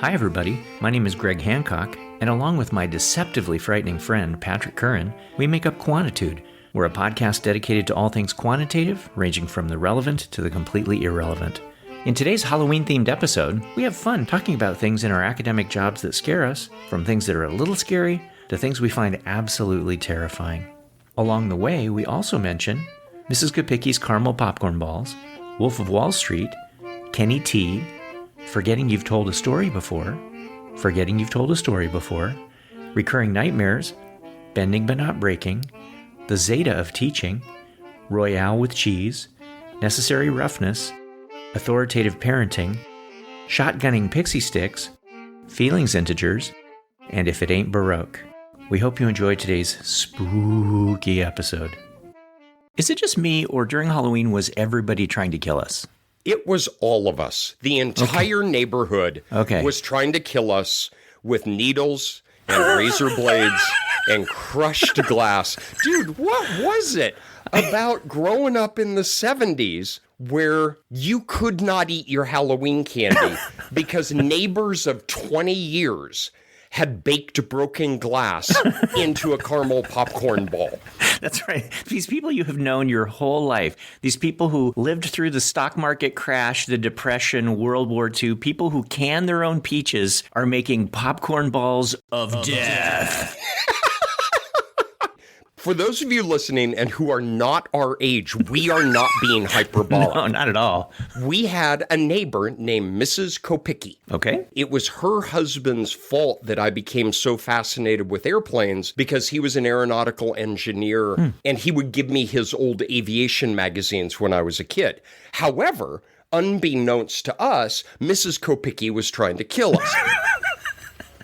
Hi, everybody. My name is Greg Hancock, and along with my deceptively frightening friend, Patrick Curran, we make up Quantitude. We're a podcast dedicated to all things quantitative, ranging from the relevant to the completely irrelevant. In today's Halloween-themed episode, we have fun talking about things in our academic jobs that scare us, from things that are a little scary to things we find absolutely terrifying. Along the way, we also mention Mrs. Kopicky's caramel popcorn balls, Wolf of Wall Street, Kenny T, forgetting you've told a story before, recurring nightmares, bending but not breaking, the zeta of teaching, Royale with cheese, necessary roughness, authoritative parenting, shotgunning Pixie Stix, feelings integers, and if it ain't Baroque. We hope you enjoy today's spooky episode. Is it just me, or during Halloween was everybody trying to kill us? It was all of us. The entire neighborhood was trying to kill us with needles and razor blades and crushed glass. Dude, what was it about growing up in the 70s where you could not eat your Halloween candy because neighbors of 20 years had baked broken glass into a caramel popcorn ball? That's right. These people you have known your whole life, these people who lived through the stock market crash, the Depression, World War II, people who can their own peaches are making popcorn balls of death. For those of you listening and who are not our age, we are not being hyperbolic. No, not at all. We had a neighbor named Mrs. Kopicky. Okay. It was her husband's fault that I became so fascinated with airplanes because he was an aeronautical engineer and he would give me his old aviation magazines when I was a kid. However, unbeknownst to us, Mrs. Kopicky was trying to kill us.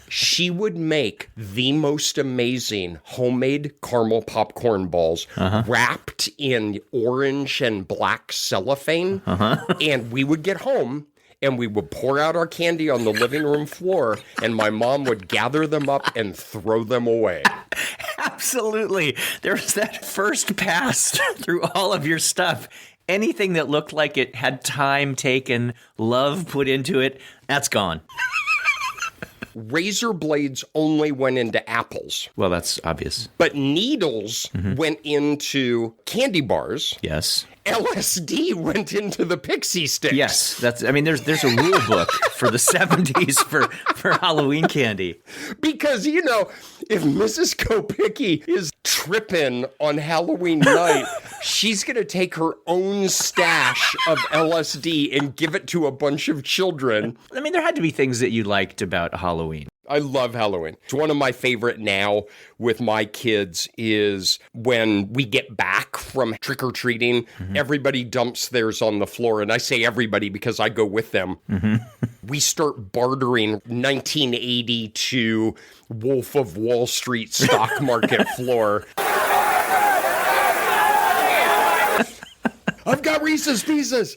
She would make the most amazing homemade caramel popcorn balls wrapped in orange and black cellophane. And we would get home and we would pour out our candy on the living room floor and my mom would gather them up and throw them away. Absolutely. There was that first pass through all of your stuff. Anything that looked like it had time taken, love put into it, that's gone. Razor blades only went into apples. Well, that's obvious. But needles went into candy bars. Yes. LSD went into the Pixie Stix. Yes, there's a rule book for the 70s for Halloween candy. Because, you know, if Mrs. Kopicky is tripping on Halloween night, she's going to take her own stash of LSD and give it to a bunch of children. I mean, there had to be things that you liked about Halloween. I love Halloween. It's one of my favorite now with my kids is when we get back from trick-or-treating, everybody dumps theirs on the floor. And I say everybody because I go with them. We start bartering 1982 Wolf of Wall Street stock market floor. I've got Reese's Pieces.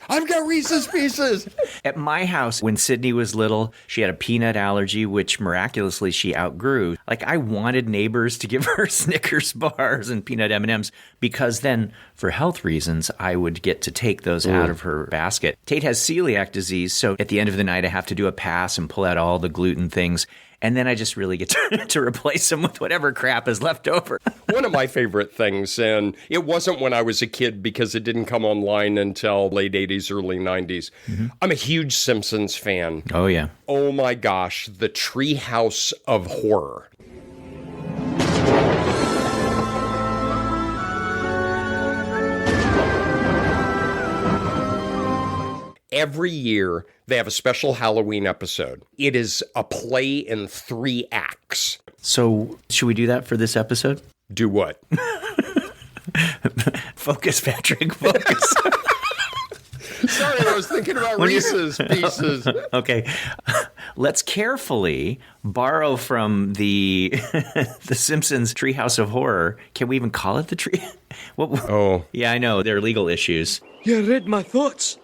At my house, when Sydney was little, she had a peanut allergy, which miraculously she outgrew. Like, I wanted neighbors to give her Snickers bars and peanut M&Ms because then, for health reasons, I would get to take those out of her basket. Tate has celiac disease, so at the end of the night, I have to do a pass and pull out all the gluten things. And then I just really get to replace them with whatever crap is left over. One of my favorite things, and it wasn't when I was a kid because it didn't come online until late 80s, early 90s. I'm a huge Simpsons fan. Oh, yeah. Oh, my gosh. The Treehouse of Horror. Every year, they have a special Halloween episode. It is a play in 3 acts. So, should we do that for this episode? Do what? Focus, Patrick, focus. Sorry, I was thinking about Reese's Pieces. Okay. Let's carefully borrow from the Simpsons Treehouse of Horror. Can we even call it the tree? Oh. Yeah, I know. There are legal issues. You read my thoughts.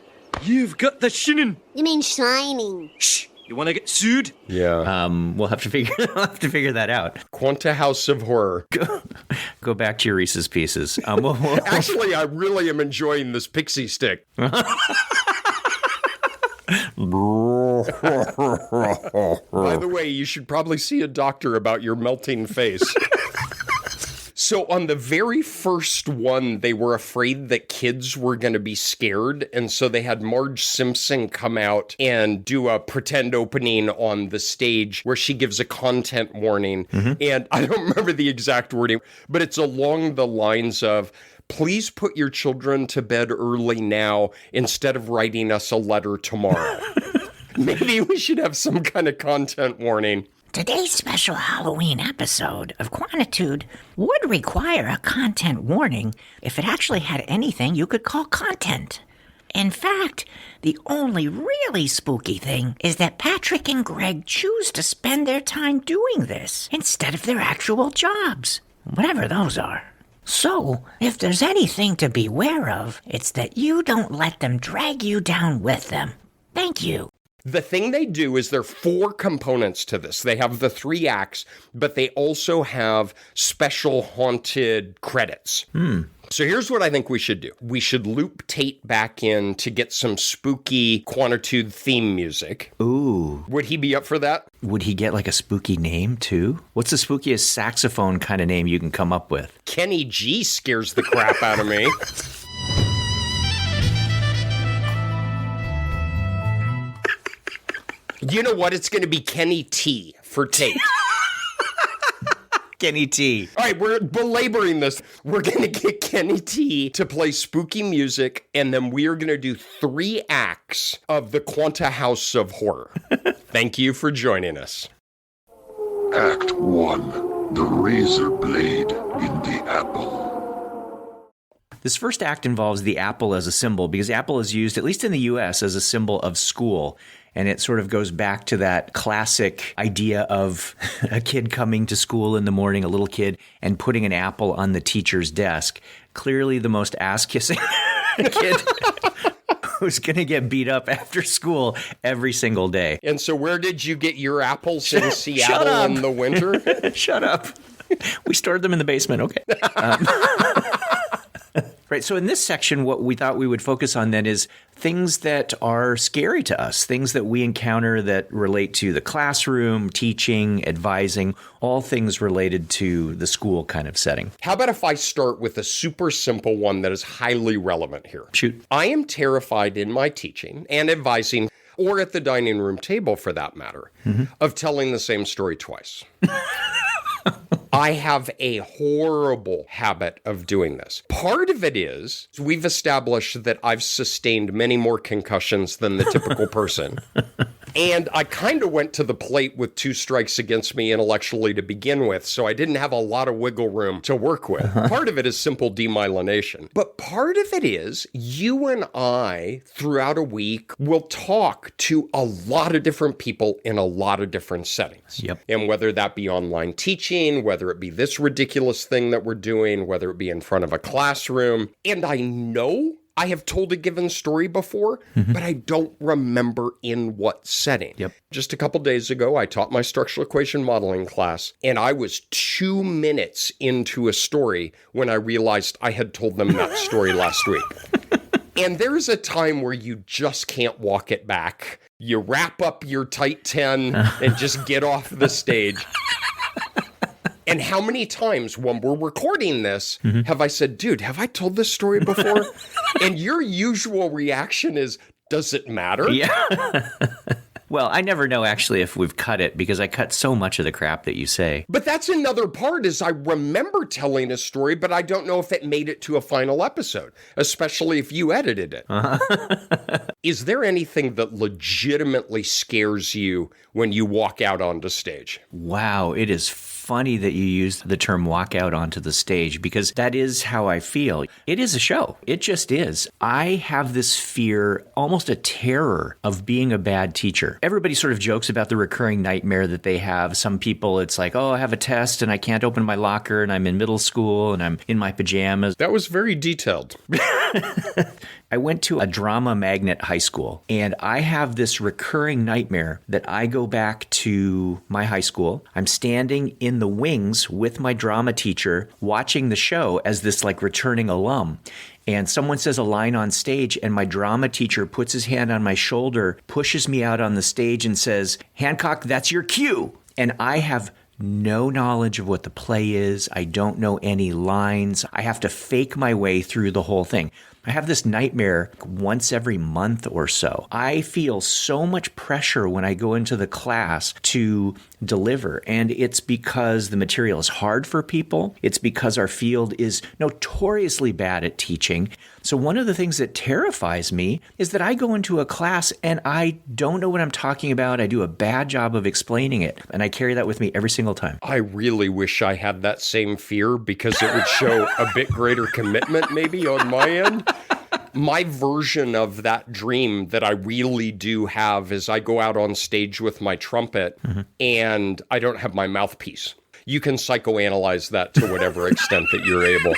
You've got the shinin. You mean shining? Shh! You want to get sued? Yeah. We'll have to figure that out. Quanti-House of Horror. Go back to your Reese's Pieces. Actually, I really am enjoying this Pixie Stick. you should probably see a doctor about your melting face. So on the very first one, they were afraid that kids were going to be scared. And so they had Marge Simpson come out and do a pretend opening on the stage where she gives a content warning. And I don't remember the exact wording, but it's along the lines of, please put your children to bed early now instead of writing us a letter tomorrow. Maybe we should have some kind of content warning. Today's special Halloween episode of Quantitude would require a content warning if it actually had anything you could call content. In fact, the only really spooky thing is that Patrick and Greg choose to spend their time doing this instead of their actual jobs, whatever those are. So, if there's anything to beware of, it's that you don't let them drag you down with them. Thank you. The thing they do is there are 4 components to this. They have the 3 acts, but they also have special haunted credits. So here's what I think we should do. We should loop Tate back in to get some spooky Quantitude theme music. Ooh. Would he be up for that? Would he get like a spooky name too? What's the spookiest saxophone kind of name you can come up with? Kenny G scares the crap out of me. You know what? It's going to be Kenny T for Tate. Kenny T. All right, we're belaboring this. We're going to get Kenny T to play spooky music, and then we are going to do 3 acts of the Quanti-House of horror. Thank you for joining us. Act 1. The razor blade in the apple. This first act involves the apple as a symbol because apple is used, at least in the U.S., as a symbol of school. And it sort of goes back to that classic idea of a kid coming to school in the morning, a little kid, and putting an apple on the teacher's desk. Clearly the most ass-kissing kid who's going to get beat up after school every single day. And so where did you get your apples in Seattle in the winter? Shut up. We stored them in the basement. Okay. Right. So in this section, what we thought we would focus on then is things that are scary to us, things that we encounter that relate to the classroom, teaching, advising, all things related to the school kind of setting. How about if I start with a super simple one that is highly relevant here? Shoot. I am terrified in my teaching and advising, or at the dining room table for that matter, of telling the same story twice. I have a horrible habit of doing this. Part of it is we've established that I've sustained many more concussions than the typical person. And I kind of went to the plate with 2 strikes against me intellectually to begin with, so I didn't have a lot of wiggle room to work with. Part of it is simple demyelination. But part of it is you and I, throughout a week, will talk to a lot of different people in a lot of different settings. Yep. And whether that be online teaching, whether it be this ridiculous thing that we're doing, whether it be in front of a classroom. And I know I have told a given story before, but I don't remember in what setting. Yep. Just a couple days ago, I taught my structural equation modeling class, and I was 2 minutes into a story when I realized I had told them that story last week. And there's a time where you just can't walk it back. You wrap up your tight 10 and just get off the stage. And how many times when we're recording this have I said, dude, have I told this story before? And your usual reaction is, does it matter? Yeah. Well, I never know actually if we've cut it because I cut so much of the crap that you say. But that's another part is I remember telling a story, but I don't know if it made it to a final episode, especially if you edited it. Is there anything that legitimately scares you when you walk out onto stage? Wow, it is funny that you used the term walk out onto the stage because that is how I feel. It is a show. It just is. I have this fear, almost a terror of being a bad teacher. Everybody sort of jokes about the recurring nightmare that they have. Some people, it's like, oh, I have a test and I can't open my locker and I'm in middle school and I'm in my pajamas. That was very detailed. I went to a drama magnet high school, and I have this recurring nightmare that I go back to my high school. I'm standing in the wings with my drama teacher watching the show as this like returning alum. And someone says a line on stage, and my drama teacher puts his hand on my shoulder, pushes me out on the stage and says, Hancock, that's your cue. and I have no knowledge of what the play is. I don't know any lines. I have to fake my way through the whole thing. I have this nightmare once every month or so. I feel so much pressure when I go into the class to deliver, and it's because the material is hard for people. It's because our field is notoriously bad at teaching. So one of the things that terrifies me is that I go into a class and I don't know what I'm talking about. I do a bad job of explaining it, and I carry that with me every single time. I really wish I had that same fear because it would show a bit greater commitment maybe on my end. My version of that dream that I really do have is I go out on stage with my trumpet and I don't have my mouthpiece. You can psychoanalyze that to whatever extent that you're able.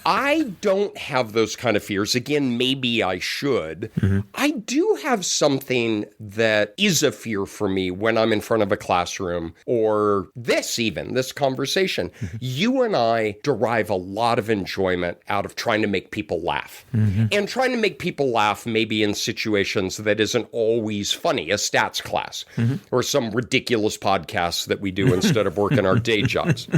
I don't have those kind of fears. Again, maybe I should. I do have something that is a fear for me when I'm in front of a classroom or this conversation. You and I derive a lot of enjoyment out of trying to make people laugh. And trying to make people laugh maybe in situations that isn't always funny, a stats class or some ridiculous podcasts that we do instead of working our day jobs.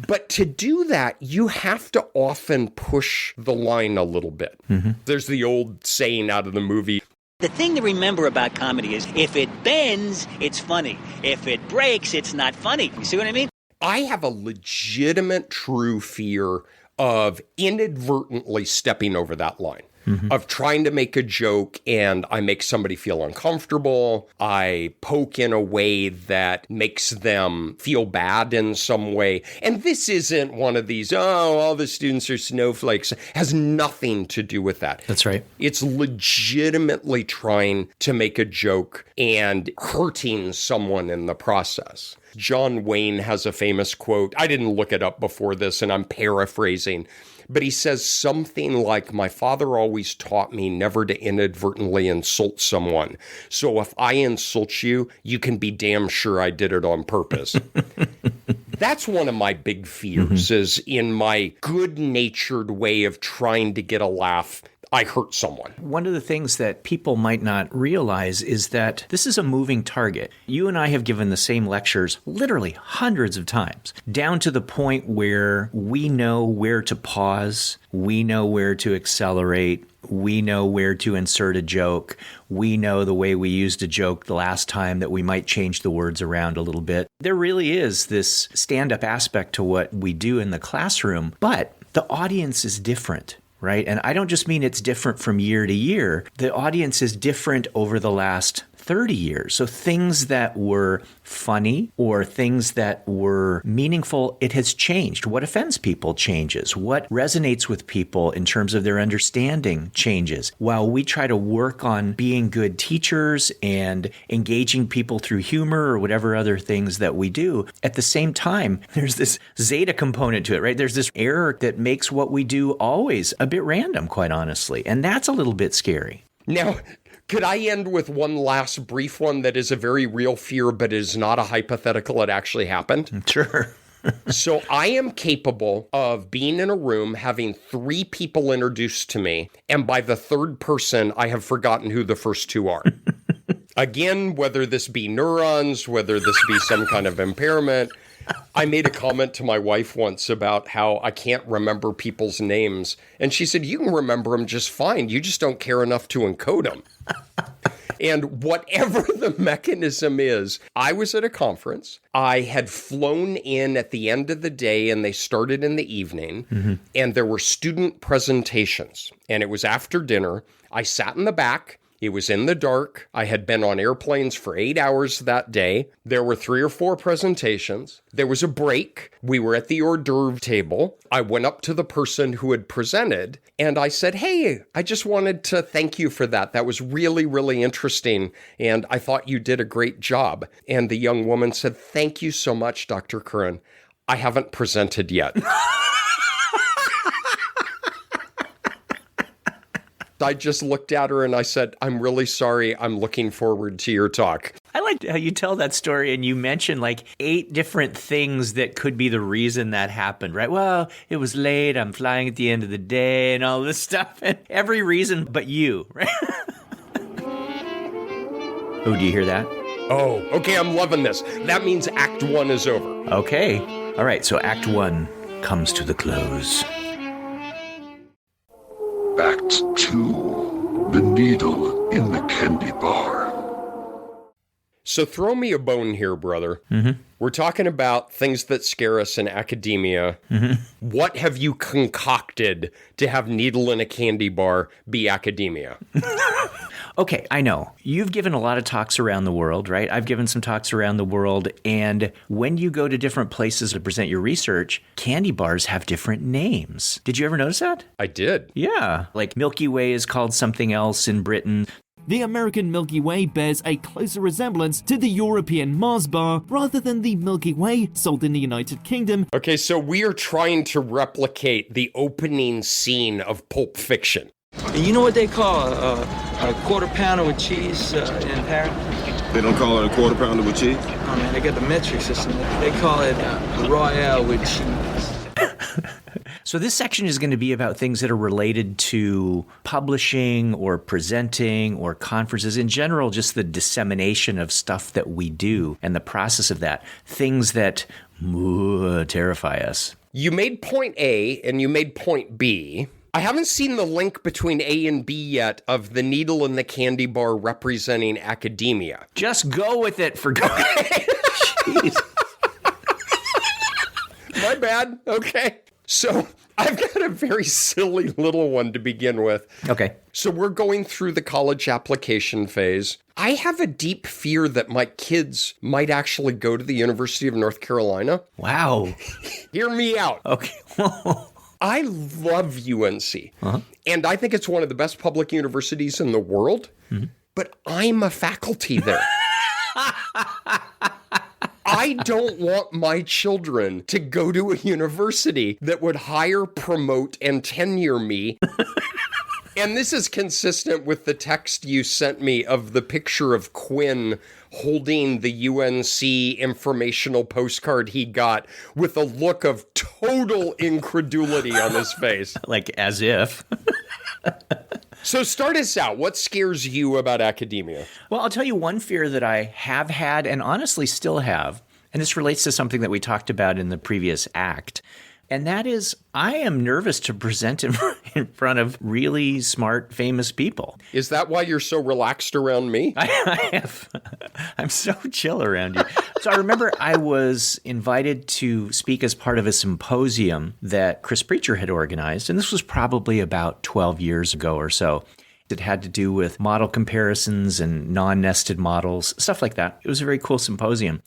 But to do that, you have to often push the line a little bit. There's the old saying out of the movie. The thing to remember about comedy is if it bends, it's funny. If it breaks, it's not funny. You see what I mean? I have a legitimate, true fear of inadvertently stepping over that line. Of trying to make a joke and I make somebody feel uncomfortable. I poke in a way that makes them feel bad in some way. And this isn't one of these, all the students are snowflakes. It has nothing to do with that. That's right. It's legitimately trying to make a joke and hurting someone in the process. John Wayne has a famous quote. I didn't look it up before this, and I'm paraphrasing. But he says something like, my father always taught me never to inadvertently insult someone. So if I insult you, you can be damn sure I did it on purpose. That's one of my big fears is in my good-natured way of trying to get a laugh, I hurt someone. One of the things that people might not realize is that this is a moving target. You and I have given the same lectures literally hundreds of times, down to the point where we know where to pause, we know where to accelerate, we know where to insert a joke, we know the way we used a joke the last time that we might change the words around a little bit. There really is this stand-up aspect to what we do in the classroom, but the audience is different. Right? And I don't just mean it's different from year to year. The audience is different over the last 30 years. So things that were funny or things that were meaningful, it has changed. What offends people changes. What resonates with people in terms of their understanding changes. While we try to work on being good teachers and engaging people through humor or whatever other things that we do, at the same time, there's this zeta component to it, right? There's this error that makes what we do always a bit random, quite honestly. And that's a little bit scary. Now, could I end with one last brief one that is a very real fear, but is not a hypothetical? It actually happened. Sure. So I am capable of being in a room, having 3 people introduced to me, and by the third person, I have forgotten who the first 2 are. Again, whether this be neurons, whether this be some kind of impairment. I made a comment to my wife once about how I can't remember people's names. And she said, you can remember them just fine. You just don't care enough to encode them. And whatever the mechanism is, I was at a conference. I had flown in at the end of the day and they started in the evening. And there were student presentations. And it was after dinner. I sat in the back. It was in the dark. I had been on airplanes for 8 hours that day. There were 3 or 4 presentations. There was a break. We were at the hors d'oeuvre table. I went up to the person who had presented and I said, hey, I just wanted to thank you for that. That was really, really interesting. And I thought you did a great job. And the young woman said, thank you so much, Dr. Curran. I haven't presented yet. I just looked at her and I said, I'm really sorry. I'm looking forward to your talk. I like how you tell that story and you mention like 8 different things that could be the reason that happened, right? Well, it was late. I'm flying at the end of the day and all this stuff. And every reason but you, right? Oh, do you hear that? Oh, okay, I'm loving this. That means Act 1 is over. Okay. All right, so Act 1 comes to the close. Act 2. The needle in the candy bar. So throw me a bone here, brother. Mm-hmm. We're talking about things that scare us in academia. Mm-hmm. What have you concocted to have needle in a candy bar be academia? Okay, I know. You've given a lot of talks around the world, right? I've given some talks around the world, and when you go to different places to present your research, candy bars have different names. Did you ever notice that? I did. Yeah, like Milky Way is called something else in Britain. The American Milky Way bears a closer resemblance to the European Mars bar rather than the Milky Way sold in the United Kingdom. Okay, so we are trying to replicate the opening scene of Pulp Fiction. And you know what they call a quarter pounder with cheese in Paris? They don't call it a quarter pounder with cheese? Oh man, they got the metric system. They call it Royale with cheese. So this section is going to be about things that are related to publishing or presenting or conferences in general, just the dissemination of stuff that we do and the process of that. Things that terrify us. You made point A and you made point B. I haven't seen the link between A and B yet of the needle in the candy bar representing academia. Just go with it for Jeez. My bad. Okay. So I've got a very silly little one to begin with. Okay. So we're going through the college application phase. I have a deep fear that my kids might actually go to the University of North Carolina. Wow. Hear me out. Okay. I love UNC. Uh-huh. And I think it's one of the best public universities in the world. Mm-hmm. But I'm a faculty there. I don't want my children to go to a university that would hire, promote, and tenure me. And this is consistent with the text you sent me of the picture of Quinn holding the UNC informational postcard he got with a look of total incredulity on his face. Like as if. So start us out. What scares you about academia? Well, I'll tell you one fear that I have had and honestly still have, and this relates to something that we talked about in the previous act, and that is I am nervous to present in front of really smart, famous people. Is that why you're so relaxed around me? I'm so chill around you. So I remember I was invited to speak as part of a symposium that Chris Preacher had organized, and this was probably about 12 years ago or so. It had to do with model comparisons and non-nested models, stuff like that. It was a very cool symposium.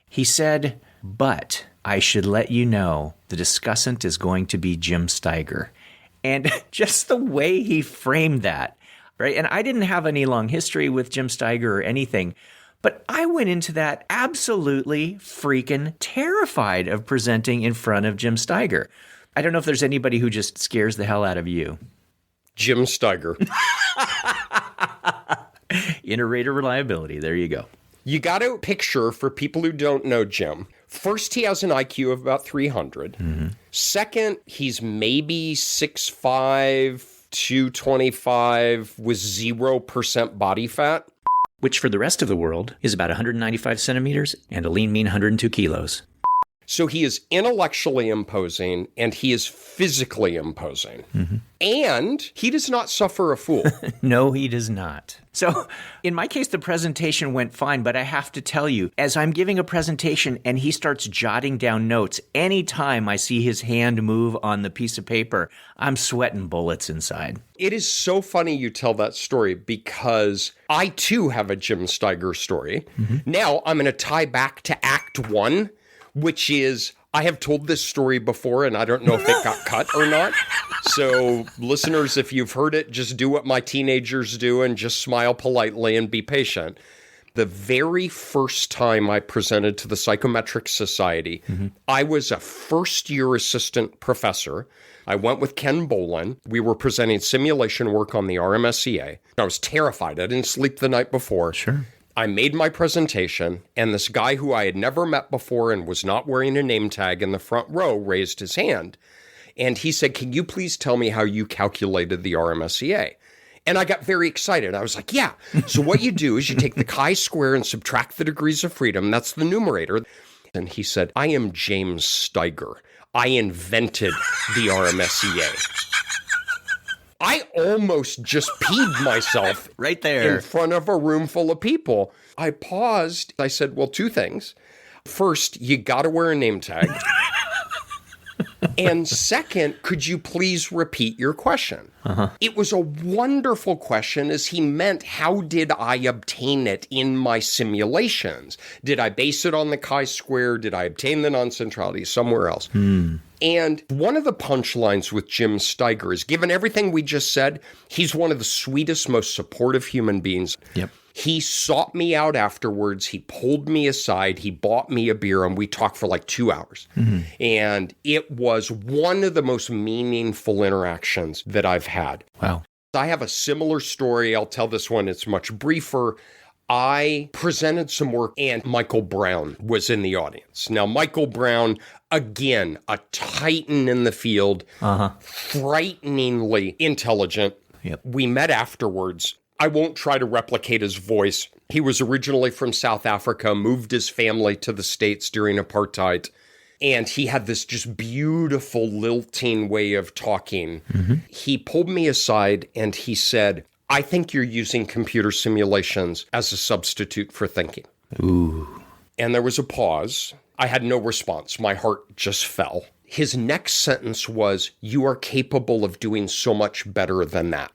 He said, but I should let you know the discussant is going to be Jim Steiger. And just the way he framed that, right? And I didn't have any long history with Jim Steiger or anything, but I went into that absolutely freaking terrified of presenting in front of Jim Steiger. I don't know if there's anybody who just scares the hell out of you. Jim Steiger. Iterator reliability. There you go. You got to picture, for people who don't know Jim, first, he has an IQ of about 300. Mm-hmm. Second, he's maybe 6'5", 225 with 0% body fat. Which for the rest of the world is about 195 centimeters and a lean, mean 102 kilos. So he is intellectually imposing and he is physically imposing. Mm-hmm. And he does not suffer a fool. No, he does not. So in my case, the presentation went fine, but I have to tell you, as I'm giving a presentation and he starts jotting down notes, anytime I see his hand move on the piece of paper, I'm sweating bullets inside. It is so funny you tell that story because I too have a Jim Steiger story. Mm-hmm. Now I'm going to tie back to Act 1, which is, I have told this story before and I don't know if it got cut or not. So listeners, if you've heard it, just do what my teenagers do and just smile politely and be patient. The very first time I presented to the Psychometric Society, mm-hmm. I was a first-year assistant professor. I went with Ken Bolin. We were presenting simulation work on the RMSEA. I was terrified. I didn't sleep the night before. Sure. I made my presentation, and this guy who I had never met before and was not wearing a name tag in the front row raised his hand. And he said, "Can you please tell me how you calculated the RMSEA?" And I got very excited. I was like, yeah. So what you do is you take the chi-square and subtract the degrees of freedom. That's the numerator. And he said, I am James Steiger. I invented the RMSEA. I almost just peed myself right there in front of a room full of people. I paused. I said, well, two things. First, you got to wear a name tag. And second, could you please repeat your question? It was a wonderful question, as he meant, how did I obtain it in my simulations? Did I base it on the chi-square? Did I obtain the non-centrality somewhere else? And one of the punchlines with Jim Steiger is, given everything we just said, he's one of the sweetest, most supportive human beings. Yep. He sought me out afterwards. He pulled me aside. He bought me a beer, and we talked for like 2 hours. And it was one of the most meaningful interactions that I've had. Wow. I have a similar story. I'll tell this one. It's much briefer. I presented some work, and Michael Brown was in the audience. Now, Michael Brown, again, a titan in the field, frighteningly intelligent. Yep. We met afterwards. I won't try to replicate his voice. He was originally from South Africa, moved his family to the States during apartheid, and he had this just beautiful lilting way of talking. He pulled me aside and he said, I think you're using computer simulations as a substitute for thinking. Ooh. And there was a pause. I had no response. My heart just fell. His next sentence was, you are capable of doing so much better than that.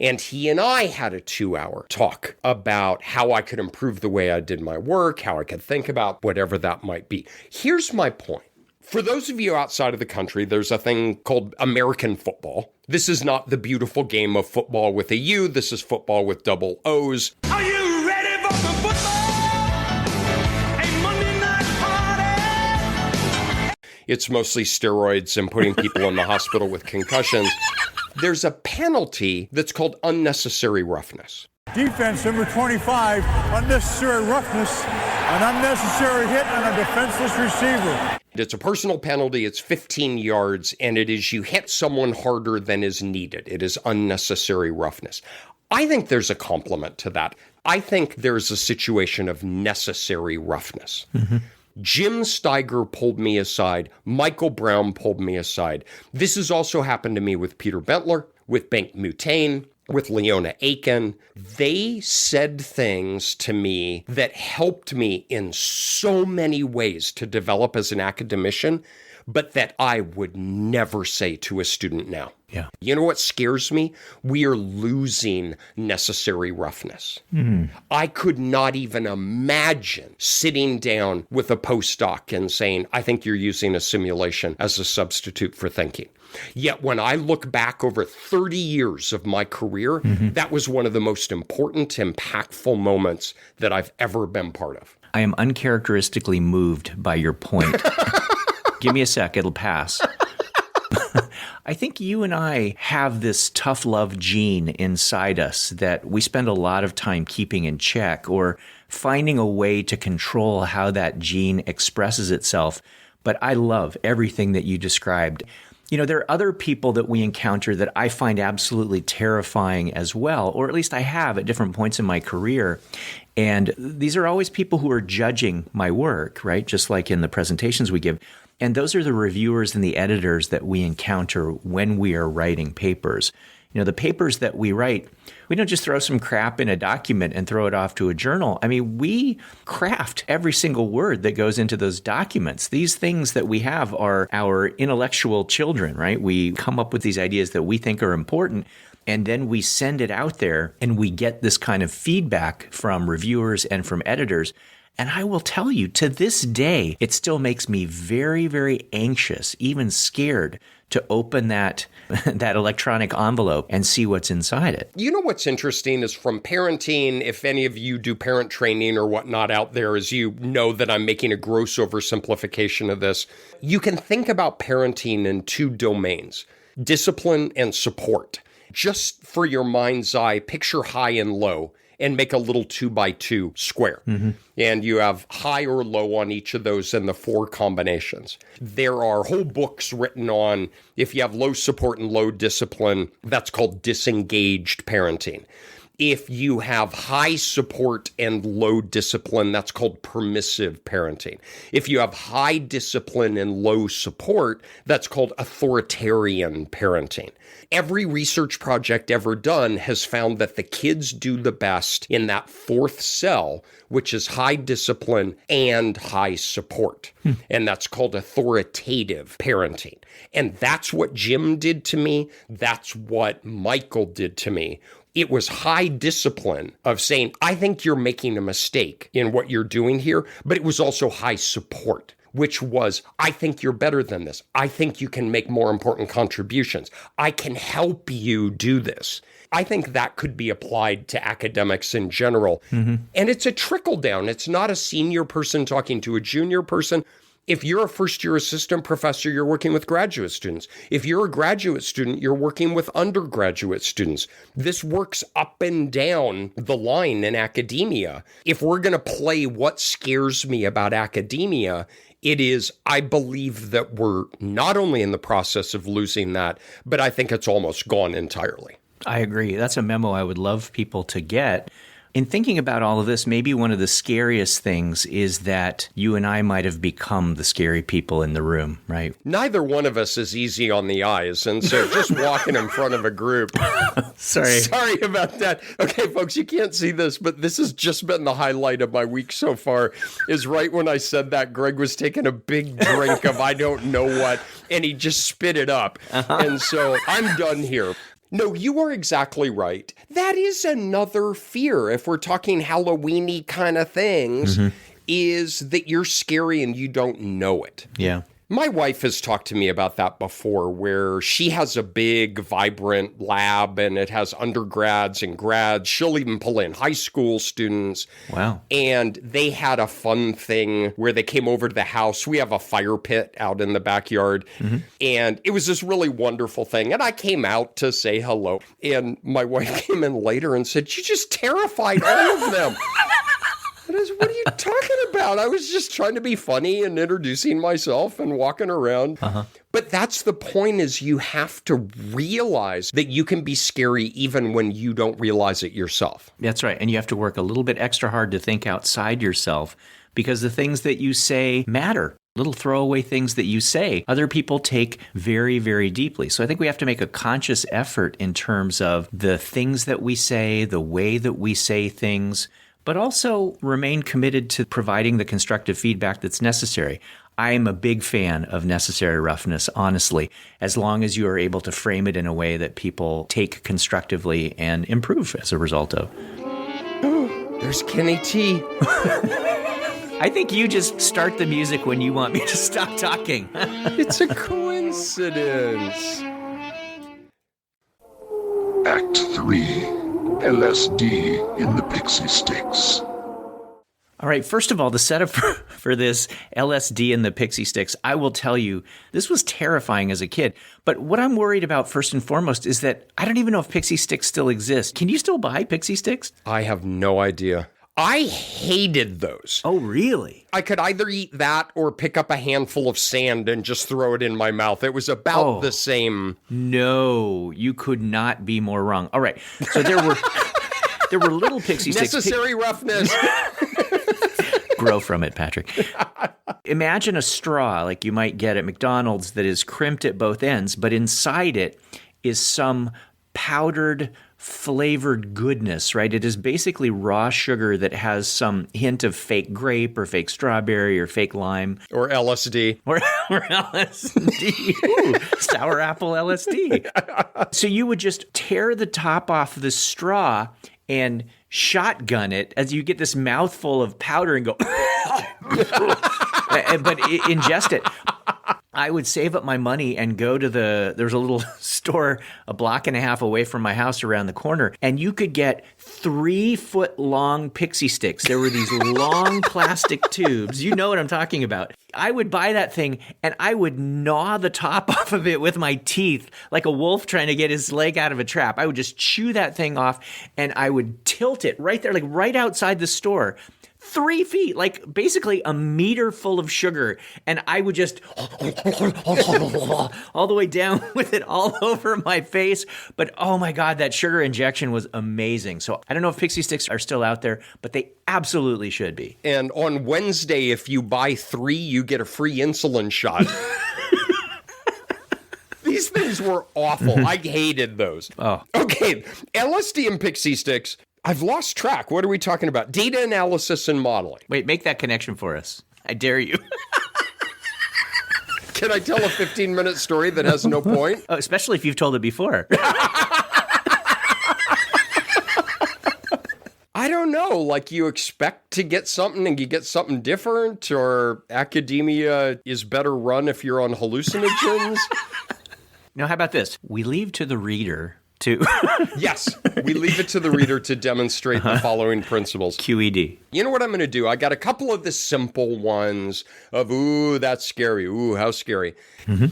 And he and I had a 2-hour talk about how I could improve the way I did my work, how I could think about whatever that might be. Here's my point. For those of you outside of the country, there's a thing called American football. This is not the beautiful game of football with a U. This is football with double O's. Are you ready for some football? A Monday night party? It's mostly steroids and putting people in the hospital with concussions. There's a penalty that's called unnecessary roughness. Defense number 25, unnecessary roughness, an unnecessary hit on a defenseless receiver. It's a personal penalty. It's 15 yards, and it is you hit someone harder than is needed. It is unnecessary roughness. I think there's a complement to that. I think there's a situation of necessary roughness. Jim Steiger pulled me aside. Michael Brown pulled me aside. This has also happened to me with Peter Bentler, with Bengt Mutane, with Leona Aiken. They said things to me that helped me in so many ways to develop as an academician, but that I would never say to a student now. Yeah. You know what scares me? We are losing necessary roughness. I could not even imagine sitting down with a postdoc and saying, I think you're using a simulation as a substitute for thinking. Yet when I look back over 30 years of my career, that was one of the most important, impactful moments that I've ever been part of. I am uncharacteristically moved by your point. Give me a sec, it'll pass. I think you and I have this tough love gene inside us that we spend a lot of time keeping in check or finding a way to control how that gene expresses itself. But I love everything that you described. You know, there are other people that we encounter that I find absolutely terrifying as well, or at least I have at different points in my career. And these are always people who are judging my work, right? Just like in the presentations we give. And those are the reviewers and the editors that we encounter when we are writing papers. You know, the papers that we write, we don't just throw some crap in a document and throw it off to a journal. I mean, we craft every single word that goes into those documents. These things that we have are our intellectual children, right? We come up with these ideas that we think are important, and then we send it out there and we get this kind of feedback from reviewers and from editors. And I will tell you, to this day, it still makes me very, very anxious, even scared, to open that electronic envelope and see what's inside it. You know what's interesting is from parenting, if any of you do parent training or whatnot out there, as you know that I'm making a gross oversimplification of this, you can think about parenting in two domains, discipline and support. just for your mind's eye, picture high and low and make a little 2x2 square. And you have high or low on each of those in the 4 combinations. There are whole books written on if you have low support and low discipline, that's called disengaged parenting. If you have high support and low discipline, that's called permissive parenting. If you have high discipline and low support, that's called authoritarian parenting. Every research project ever done has found that the kids do the best in that 4th cell, which is high discipline and high support. And that's called authoritative parenting. And that's what Jim did to me. That's what Michael did to me. It was high discipline of saying, I think you're making a mistake in what you're doing here, but it was also high support, which was, I think you're better than this. I think you can make more important contributions. I can help you do this. I think that could be applied to academics in general. And it's a trickle down. It's not a senior person talking to a junior person. If you're a first-year assistant professor, you're working with graduate students. If you're a graduate student, you're working with undergraduate students. This works up and down the line in academia. If we're going to play what scares me about academia, it is, I believe that we're not only in the process of losing that, but I think it's almost gone entirely. I agree. That's a memo I would love people to get. In thinking about all of this, maybe one of the scariest things is that you and I might have become the scary people in the room, right? Neither one of us is easy on the eyes, and so just walking in front of a group. Sorry about that. Okay, folks, you can't see this, but this has just been the highlight of my week so far, is right when I said that, Greg was taking a big drink of I don't know what, and he just spit it up. And so I'm done here. No, you are exactly right. That is another fear, if we're talking Halloween-y kind of things, is that you're scary and you don't know it. Yeah. My wife has talked to me about that before, where she has a big, vibrant lab and it has undergrads and grads. She'll even pull in high school students. Wow. And they had a fun thing where they came over to the house. We have a fire pit out in the backyard. And it was this really wonderful thing. And I came out to say hello. And my wife came in later and said, "You just terrified all of them." What are you talking about? I was just trying to be funny and introducing myself and walking around. But that's the point, is you have to realize that you can be scary even when you don't realize it yourself. That's right. And you have to work a little bit extra hard to think outside yourself, because the things that you say matter. Little throwaway things that you say, other people take very, very deeply. So I think we have to make a conscious effort in terms of the things that we say, the way that we say things, but also remain committed to providing the constructive feedback that's necessary. I am a big fan of necessary roughness, honestly, as long as you are able to frame it in a way that people take constructively and improve as a result of. There's Kenny T. I think you just start the music when you want me to stop talking. It's a coincidence. Act 3. LSD in the Pixie Stix. All right, first of all, the setup for this LSD and the Pixie Stix, I will tell you, this was terrifying as a kid. But what I'm worried about first and foremost is that I don't even know if Pixie Stix still exists. Can you still buy Pixie Stix? I have no idea. I hated those. Oh, really? I could either eat that or pick up a handful of sand and just throw it in my mouth. It was about the same. No, you could not be more wrong. All right, so there were little Pixie Stix. Necessary roughness. Grow from it, Patrick. Imagine a straw like you might get at McDonald's that is crimped at both ends, but inside it is some powdered, flavored goodness, right? It is basically raw sugar that has some hint of fake grape or fake strawberry or fake lime. Or LSD. Or LSD. Ooh, sour apple LSD. So you would just tear the top off the straw and shotgun it as you get this mouthful of powder and go, but ingest it. I would save up my money and go to there's a little store a block and a half away from my house around the corner, and you could get 3-foot-long Pixie Stix. There were these long plastic tubes. You know what I'm talking about. I would buy that thing, and I would gnaw the top off of it with my teeth like a wolf trying to get his leg out of a trap. I would just chew that thing off, and I would tilt it right there, like right outside the store. 3 feet, like basically a meter full of sugar. And I would just all the way down with it all over my face. But oh my God, that sugar injection was amazing. So I don't know if Pixie Stix are still out there, but they absolutely should be. And on Wednesday, if you buy 3, you get a free insulin shot. These things were awful. I hated those. Oh. Okay, LSD and Pixie Stix. I've lost track. What are we talking about? Data analysis and modeling. Wait, make that connection for us. I dare you. Can I tell a 15-minute story that has no point? Oh, especially if you've told it before. I don't know. Like, you expect to get something and you get something different, or academia is better run if you're on hallucinogens? Now, how about this? We leave to the reader to... Yes, we leave it to the reader to demonstrate the following principles. QED. You know what I'm going to do? I got a couple of the simple ones of, ooh, that's scary. Ooh, how scary.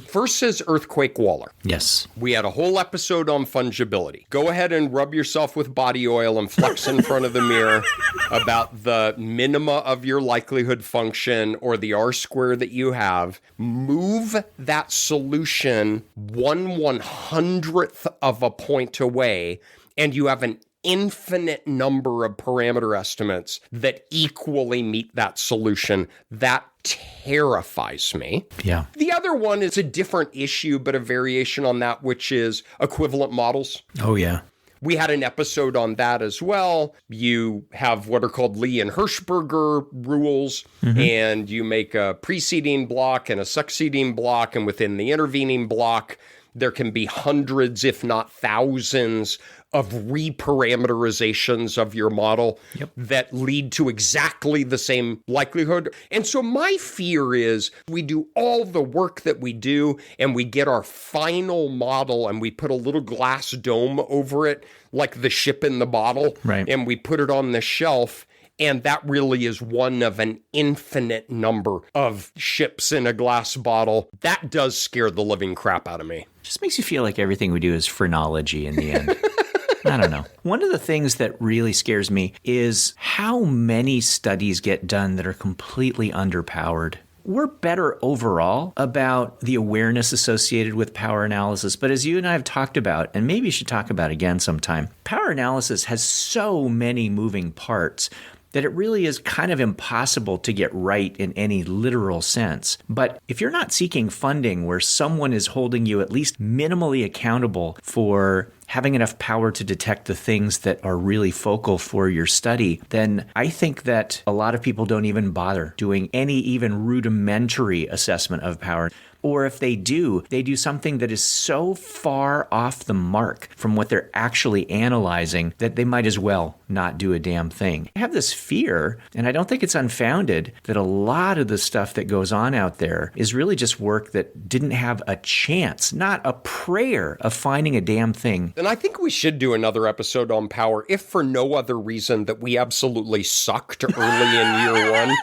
First is earthquake waller. Yes. We had a whole episode on fungibility. Go ahead and rub yourself with body oil and flex in front of the mirror about the minima of your likelihood function or the R-square that you have. Move that solution 1/100th of a point away, and you have an infinite number of parameter estimates that equally meet that solution. That terrifies me. Yeah. The other one is a different issue, but a variation on that, which is equivalent models. Oh, yeah. We had an episode on that as well. You have what are called Lee and Hirschberger rules, and you make a preceding block and a succeeding block, and within the intervening block, there can be hundreds, if not thousands, of reparameterizations of your model that lead to exactly the same likelihood. And so my fear is we do all the work that we do and we get our final model and we put a little glass dome over it, like the ship in the bottle, and we put it on the shelf. And that really is one of an infinite number of ships in a glass bottle. That does scare the living crap out of me. Just makes you feel like everything we do is phrenology in the end. I don't know. One of the things that really scares me is how many studies get done that are completely underpowered. We're better overall about the awareness associated with power analysis, but as you and I have talked about, and maybe you should talk about again sometime, power analysis has so many moving parts that it really is kind of impossible to get right in any literal sense. But if you're not seeking funding where someone is holding you at least minimally accountable for having enough power to detect the things that are really focal for your study, then I think that a lot of people don't even bother doing any even rudimentary assessment of power. Or if they do something that is so far off the mark from what they're actually analyzing that they might as well not do a damn thing. I have this fear, and I don't think it's unfounded, that a lot of the stuff that goes on out there is really just work that didn't have a chance, not a prayer of finding a damn thing. And I think we should do another episode on power, if for no other reason that we absolutely sucked early in year one.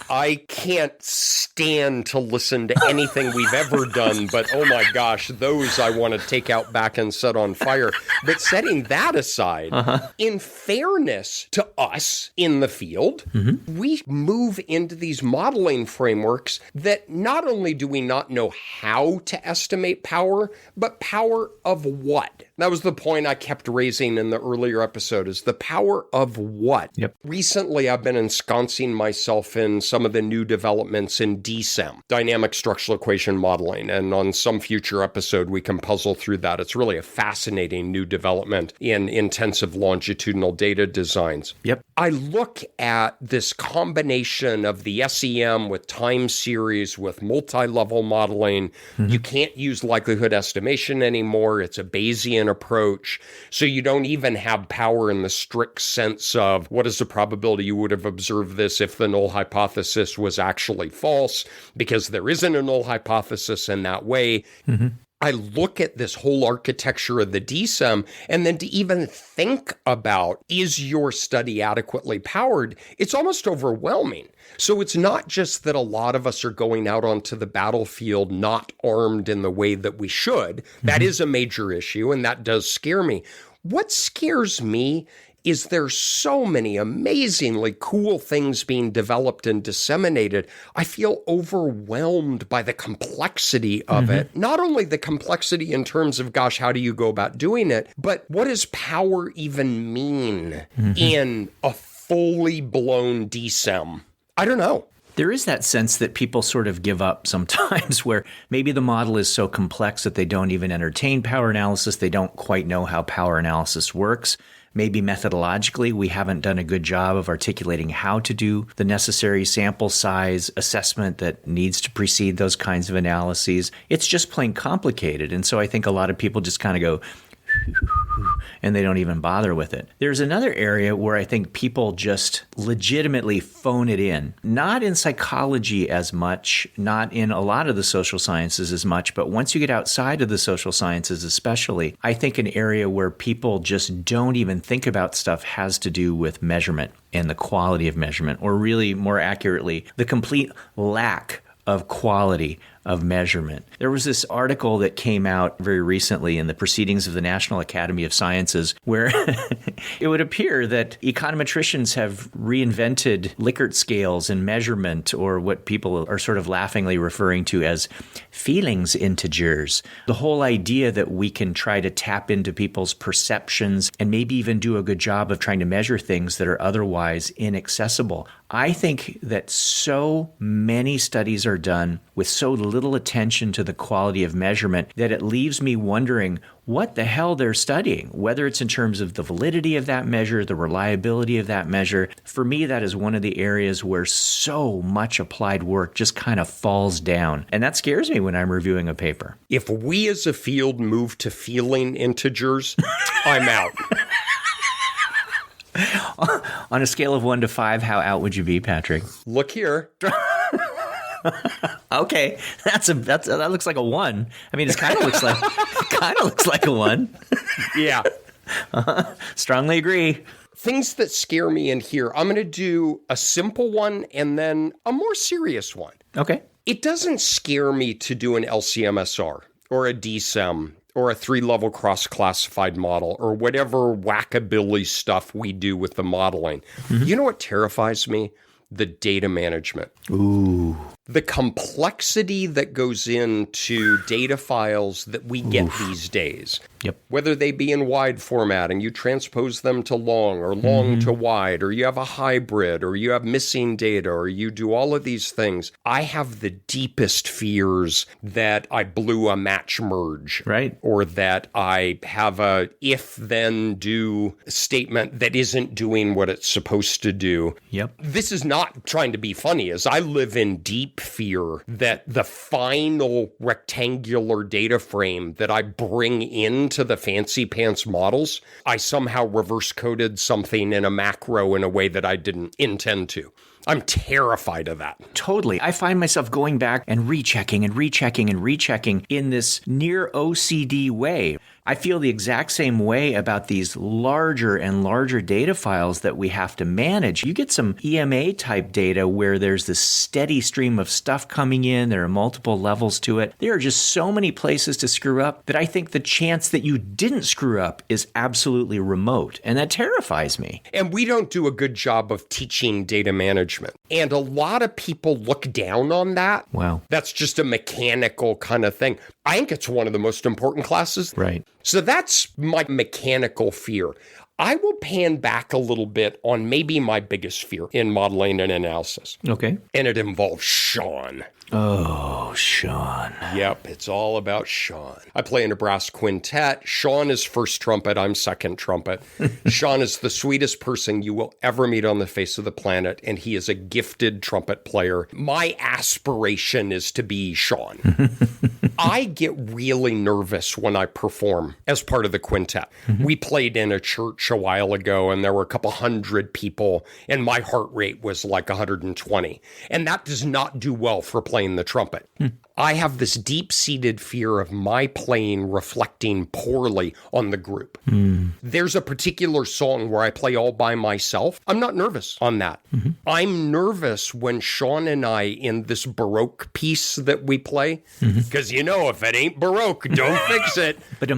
I can't stand to listen to anything we've ever done, but oh my gosh, those I want to take out back and set on fire. But setting that aside, in fairness to us in the field, we move into these modeling frameworks that not only do we not know how to estimate power, but power of what? That was the point I kept raising in the earlier episode, is the power of what? Recently, I've been ensconcing myself in some of the new developments in DSEM, dynamic structural equation modeling. And on some future episode, we can puzzle through that. It's really a fascinating new development in intensive longitudinal data designs. I look at this combination of the SEM with time series, with multi-level modeling. You can't use likelihood estimation anymore. It's a Bayesian approach. So you don't even have power in the strict sense of what is the probability you would have observed this if the null hypothesis was actually false, because there isn't a null hypothesis in that way. I look at this whole architecture of the DSEM, and then to even think about, is your study adequately powered? It's almost overwhelming. So it's not just that a lot of us are going out onto the battlefield not armed in the way that we should. That is a major issue, and that does scare me. What scares me is there's so many amazingly cool things being developed and disseminated. I feel overwhelmed by the complexity of it. Not only the complexity in terms of, gosh, how do you go about doing it, but what does power even mean in a fully blown DSEM? I don't know. There is that sense that people sort of give up sometimes where maybe the model is so complex that they don't even entertain power analysis. They don't quite know how power analysis works. Maybe methodologically, we haven't done a good job of articulating how to do the necessary sample size assessment that needs to precede those kinds of analyses. It's just plain complicated. And so I think a lot of people just kind of go, and they don't even bother with it. There's another area where I think people just legitimately phone it in. Not in psychology as much, not in a lot of the social sciences as much, but once you get outside of the social sciences especially, I think an area where people just don't even think about stuff has to do with measurement and the quality of measurement, or really more accurately, the complete lack of quality of measurement. There was this article that came out very recently in the Proceedings of the National Academy of Sciences where it would appear that econometricians have reinvented Likert scales and measurement, or what people are sort of laughingly referring to as feelings integers. The whole idea that we can try to tap into people's perceptions and maybe even do a good job of trying to measure things that are otherwise inaccessible. I think that so many studies are done with so little attention to the quality of measurement that it leaves me wondering what the hell they're studying, whether it's in terms of the validity of that measure, the reliability of that measure. For me, that is one of the areas where so much applied work just kind of falls down. And that scares me when I'm reviewing a paper. If we as a field move to feeling integers, I'm out. On a scale of 1 to 5, how out would you be, Patrick? Look here. Okay, that looks like a 1. I mean, it kind of looks like a 1. Yeah. Strongly agree. Things that scare me in here. I'm going to do a simple one and then a more serious one. Okay. It doesn't scare me to do an LCMSR or a DSEM or a 3-level cross-classified model or whatever wackabilly stuff we do with the modeling. You know what terrifies me? The data management. Ooh. The complexity that goes into data files that we get these days. Yep. Whether they be in wide format and you transpose them to long or long to wide, or you have a hybrid, or you have missing data, or you do all of these things. I have the deepest fears that I blew a match merge. Right. Or that I have a if-then-do statement that isn't doing what it's supposed to do. Yep. This is not trying to be funny, as I live in deep fear that the final rectangular data frame that I bring into the fancy pants models, I somehow reverse coded something in a macro in a way that I didn't intend to. I'm terrified of that. Totally. I find myself going back and rechecking and rechecking and rechecking in this near OCD way. I feel the exact same way about these larger and larger data files that we have to manage. You get some EMA type data where there's this steady stream of stuff coming in. There are multiple levels to it. There are just so many places to screw up that I think the chance that you didn't screw up is absolutely remote. And that terrifies me. And we don't do a good job of teaching data management. And a lot of people look down on that. Wow. That's just a mechanical kind of thing. I think it's one of the most important classes. Right. So that's my mechanical fear. I will pan back a little bit on maybe my biggest fear in modeling and analysis. Okay. And it involves Sean. Oh, Sean. Yep, it's all about Sean. I play in a brass quintet. Sean is first trumpet. I'm second trumpet. Sean is the sweetest person you will ever meet on the face of the planet, and he is a gifted trumpet player. My aspiration is to be Sean. I get really nervous when I perform as part of the quintet. We played in a church a while ago, and there were a couple hundred people, and my heart rate was like 120. And that does not do well for playing the trumpet. I have this deep-seated fear of my playing reflecting poorly on the group. There's a particular song where I play all by myself. I'm not nervous on that. I'm nervous when Sean and I, in this Baroque piece that we play, because if it ain't Baroque, don't fix it. But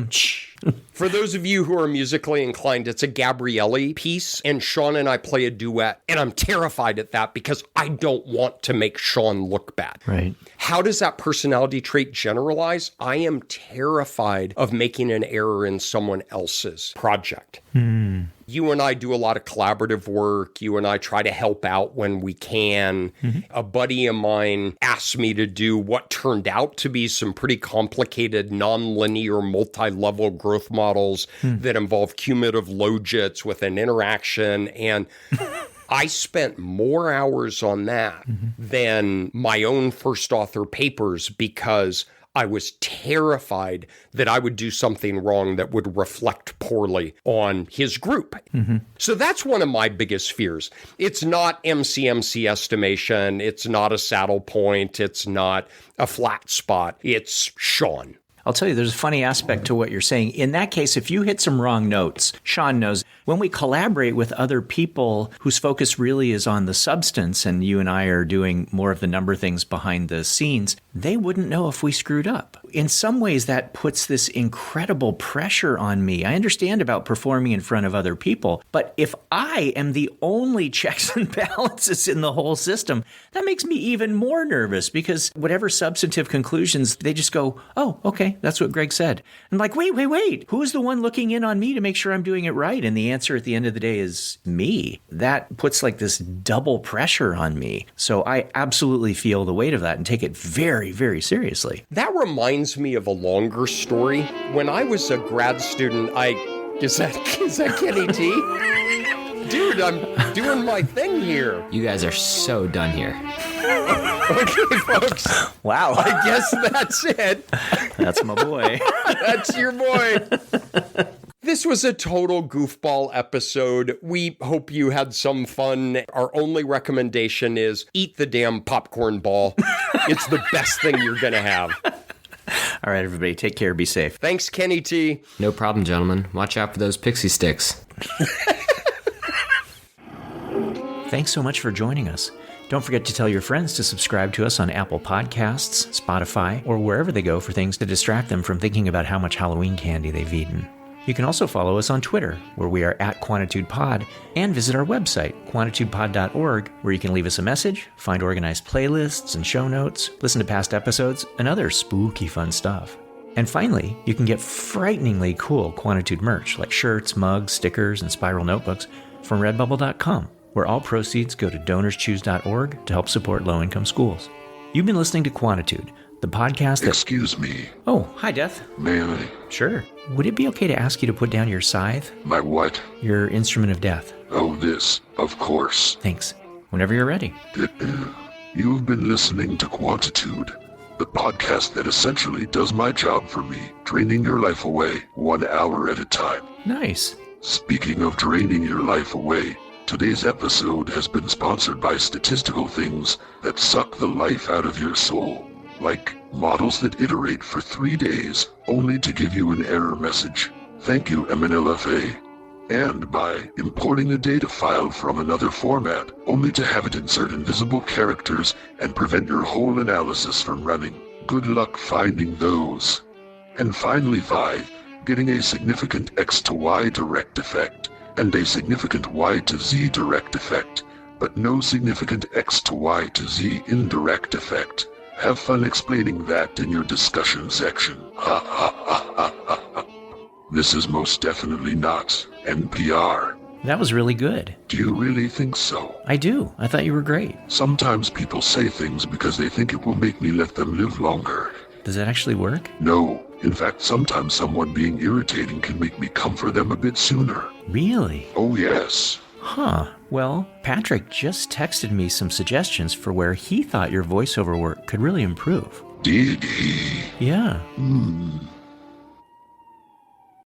For those of you who are musically inclined, it's a Gabrielli piece, and Sean and I play a duet, and I'm terrified at that because I don't want to make Sean look bad. Right. How does that personality trait generalize? I am terrified of making an error in someone else's project. You and I do a lot of collaborative work. You and I try to help out when we can. A buddy of mine asked me to do what turned out to be some pretty complicated nonlinear multi-level growth models that involve cumulative logits with an interaction. And I spent more hours on that than my own first author papers because I was terrified that I would do something wrong that would reflect poorly on his group. So that's one of my biggest fears. It's not MCMC estimation. It's not a saddle point. It's not a flat spot. It's Sean. I'll tell you, there's a funny aspect to what you're saying. In that case, if you hit some wrong notes, Sean knows. When we collaborate with other people whose focus really is on the substance, and you and I are doing more of the number things behind the scenes, they wouldn't know if we screwed up. In some ways, that puts this incredible pressure on me. I understand about performing in front of other people, but if I am the only checks and balances in the whole system, that makes me even more nervous because whatever substantive conclusions, they just go, oh, okay, that's what Greg said. I'm like, wait, who's the one looking in on me to make sure I'm doing it right? And the answer at the end of the day is me. That puts like this double pressure on me. So I absolutely feel the weight of that and take it very, very seriously. That reminds me of a longer story. When I was a grad student, is that Kenny T? Dude, I'm doing my thing here. You guys are so done here. Okay, folks. Wow. I guess that's it. That's my boy. That's your boy. This was a total goofball episode. We hope you had some fun. Our only recommendation is eat the damn popcorn ball. It's the best thing you're going to have. All right, everybody, take care. Be safe. Thanks, Kenny T. No problem, gentlemen. Watch out for those Pixie Stix. Thanks so much for joining us. Don't forget to tell your friends to subscribe to us on Apple Podcasts, Spotify, or wherever they go for things to distract them from thinking about how much Halloween candy they've eaten. You can also follow us on Twitter, where we are at QuantitudePod, and visit our website, quantitudepod.org, where you can leave us a message, find organized playlists and show notes, listen to past episodes, and other spooky fun stuff. And finally, you can get frighteningly cool Quantitude merch, like shirts, mugs, stickers, and spiral notebooks from redbubble.com, where all proceeds go to donorschoose.org to help support low-income schools. You've been listening to Quantitude, the podcast that... Excuse me. Oh, hi, Death. May I? Sure. Would it be okay to ask you to put down your scythe? My what? Your instrument of death. Oh, this, of course. Thanks. Whenever you're ready. You've been listening to Quantitude, the podcast that essentially does my job for me, draining your life away 1 hour at a time. Nice. Speaking of draining your life away, today's episode has been sponsored by statistical things that suck the life out of your soul, like models that iterate for 3 days only to give you an error message. Thank you, MNLFA. And by importing a data file from another format only to have it insert invisible characters and prevent your whole analysis from running. Good luck finding those. And finally 5, getting a significant X to Y direct effect and a significant Y to Z direct effect, but no significant X to Y to Z indirect effect. Have fun explaining that in your discussion section. Ha ha ha ha ha ha. This is most definitely not NPR. That was really good. Do you really think so? I do. I thought you were great. Sometimes people say things because they think it will make me let them live longer. Does that actually work? No. In fact, sometimes someone being irritating can make me come for them a bit sooner. Really? Oh, yes. Huh. Well, Patrick just texted me some suggestions for where he thought your voiceover work could really improve. Did he? Yeah.